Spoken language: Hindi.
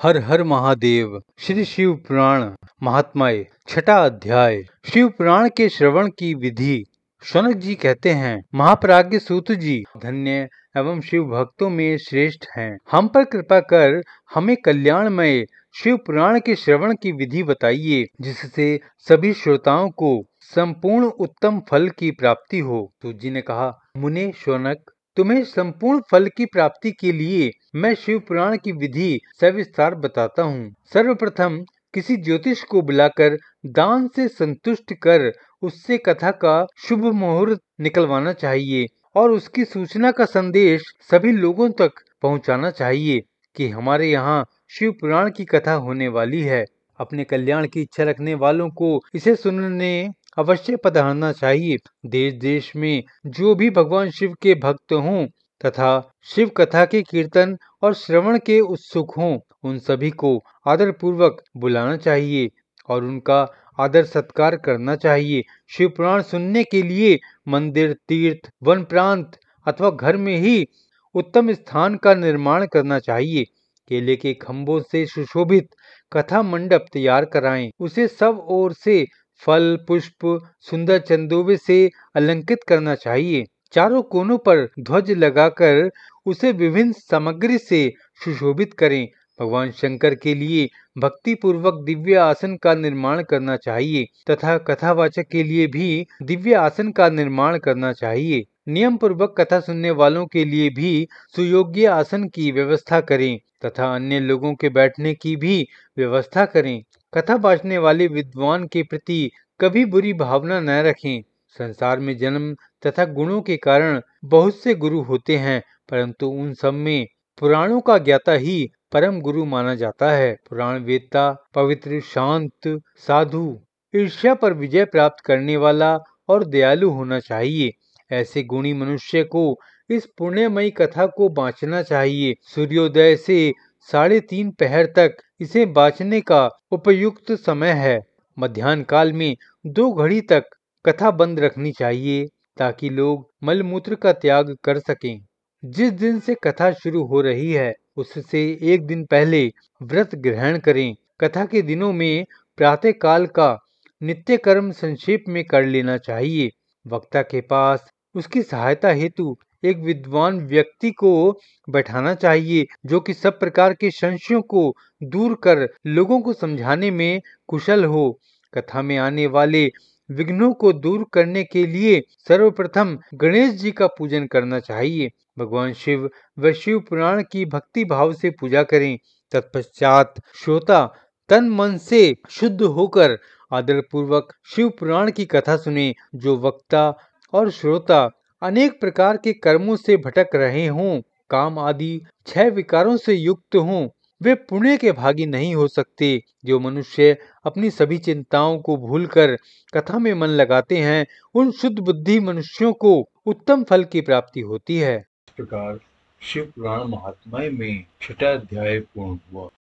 हर हर महादेव। श्री शिव पुराण महात्म्य छठा अध्याय। शिव पुराण के श्रवण की विधि। शौनक जी कहते हैं, महाप्राज्ञ सूत जी धन्य एवं शिव भक्तों में श्रेष्ठ हैं। हम पर कृपा कर हमें कल्याणमय शिव पुराण के श्रवण की विधि बताइए, जिससे सभी श्रोताओं को संपूर्ण उत्तम फल की प्राप्ति हो। सूत जी ने कहा, मुने शौनक, तुम्हें संपूर्ण फल की प्राप्ति के लिए मैं शिव पुराण की विधि सविस्तार बताता हूँ। सर्वप्रथम किसी ज्योतिष को बुलाकर दान से संतुष्ट कर उससे कथा का शुभ मुहूर्त निकलवाना चाहिए और उसकी सूचना का संदेश सभी लोगों तक पहुँचाना चाहिए कि हमारे यहाँ शिव पुराण की कथा होने वाली है। अपने कल्याण की इच्छा रखने वालों को इसे सुनने अवश्य पधारना चाहिए। देश देश में जो भी भगवान शिव के भक्त हों तथा शिव कथा के कीर्तन और श्रवण के उत्सुक हों, उन सभी को आदर पूर्वक बुलाना चाहिए और उनका आदर सत्कार करना चाहिए। शिव पुराण सुनने के लिए मंदिर, तीर्थ, वन प्रांत अथवा घर में ही उत्तम स्थान का निर्माण करना चाहिए। केले के खंभों से सुशोभित कथा मंडप तैयार कराएं। उसे सब ओर से फल, पुष्प, सुंदर चंदोबे से अलंकृत करना चाहिए। चारों कोनों पर ध्वज लगाकर उसे विभिन्न सामग्री से सुशोभित करें। भगवान शंकर के लिए भक्ति पूर्वक दिव्य आसन का निर्माण करना चाहिए तथा कथावाचक के लिए भी दिव्य आसन का निर्माण करना चाहिए। नियम पूर्वक कथा सुनने वालों के लिए भी सुयोग्य आसन की व्यवस्था करें तथा अन्य लोगों के बैठने की भी व्यवस्था करें। कथा बांटने वाले विद्वान के प्रति कभी बुरी भावना न रखें। संसार में जन्म तथा गुणों के कारण बहुत से गुरु होते हैं, परंतु उन सब में पुराणों का ज्ञाता ही परम गुरु माना जाता है। पुराण वेदता पवित्र, शांत, साधु, ईर्ष्या पर विजय प्राप्त करने वाला और दयालु होना चाहिए। ऐसे गुणी मनुष्य को इस पुण्यमयी कथा को बांचना चाहिए। सूर्योदय से 3:30 पहर तक इसे बांचने का उपयुक्त समय है। मध्याह्न काल में 2 घड़ी तक कथा बंद रखनी चाहिए ताकि लोग मलमूत्र का त्याग कर सकें। जिस दिन से कथा शुरू हो रही है उससे 1 दिन पहले व्रत ग्रहण करें। कथा के दिनों में प्रातः काल का नित्य कर्म संक्षेप में कर लेना चाहिए। वक्ता के पास उसकी सहायता हेतु एक विद्वान व्यक्ति को बैठाना चाहिए, जो कि सब प्रकार के संशयों को दूर कर लोगों को समझाने में कुशल हो। कथा में आने वाले विघ्नों को दूर करने के लिए सर्वप्रथम गणेश जी का पूजन करना चाहिए। भगवान शिव व शिव पुराण की भक्ति भाव से पूजा करें। तत्पश्चात श्रोता तन मन से शुद्ध होकर आदर पूर्वक शिव पुराण की कथा सुने। जो वक्ता और श्रोता अनेक प्रकार के कर्मों से भटक रहे हों, काम आदि 6 विकारों से युक्त हों, वे पुण्य के भागी नहीं हो सकते। जो मनुष्य अपनी सभी चिंताओं को भूलकर कथा में मन लगाते हैं, उन शुद्ध बुद्धि मनुष्यों को उत्तम फल की प्राप्ति होती है। इस प्रकार शिव पुराण महात्म्य में छठा अध्याय पूर्ण हुआ।